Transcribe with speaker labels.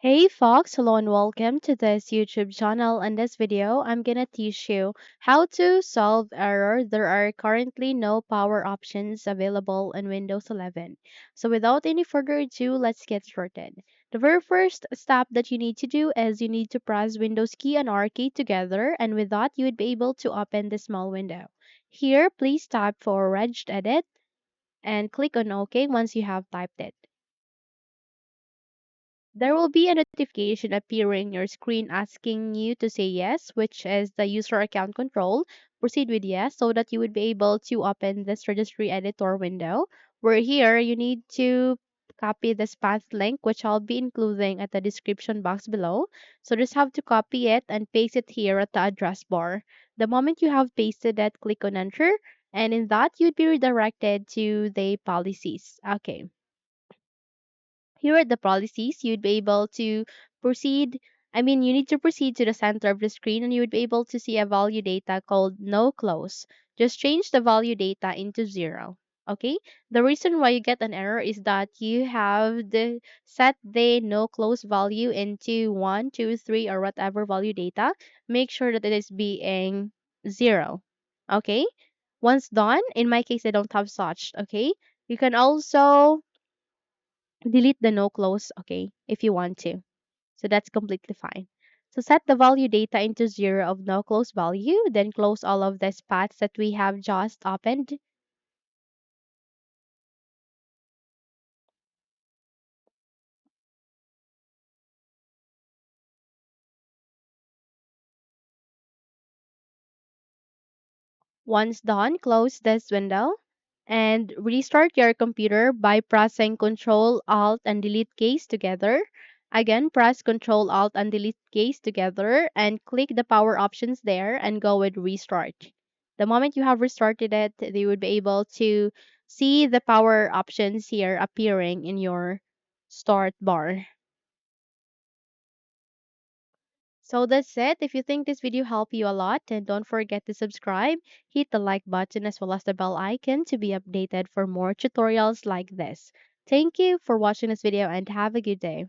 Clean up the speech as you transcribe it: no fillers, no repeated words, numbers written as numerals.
Speaker 1: Hey Fox, hello and welcome to this YouTube channel. In this video, I'm gonna teach you how to solve error. There are currently no power options available in Windows 11. So without any further ado, let's get started. The very first step that you need to do is you need to press Windows key and R key together, and with that, you would be able to open the small window. Here, please type for regedit and click on OK once you have typed it. There will be a notification appearing on your screen asking you to say yes, which is the user account control. Proceed with yes so that you would be able to open this registry editor window. Where here you need to copy this path link, which I'll be including at the description box below. So just have to copy it and paste it here at the address bar. The moment you have pasted it, click on enter, and in that you'd be redirected to the policies. Okay. Here are the policies. You'd be able to proceed. You need to proceed to the center of the screen and you would be able to see a value data called NoClose. Just change the value data into 0. Okay? The reason why you get an error is that you have set the NoClose value into 1, 2, 3, or whatever value data. Make sure that it is being 0. Okay? Once done, in my case, I don't have such. Okay? You can also delete the no close, okay, if you want to. So that's completely fine. So set the value data into 0 of no close value, then close all of these paths that we have just opened. Once done, close this window and restart your computer by pressing Ctrl Alt and Delete keys together. Again, press Ctrl Alt and Delete keys together and click the power options there and go with restart. The moment you have restarted it, you would be able to see the power options here appearing in your start bar. So that's it. If you think this video helped you a lot, then don't forget to subscribe, hit the like button as well as the bell icon to be updated for more tutorials like this. Thank you for watching this video and have a good day.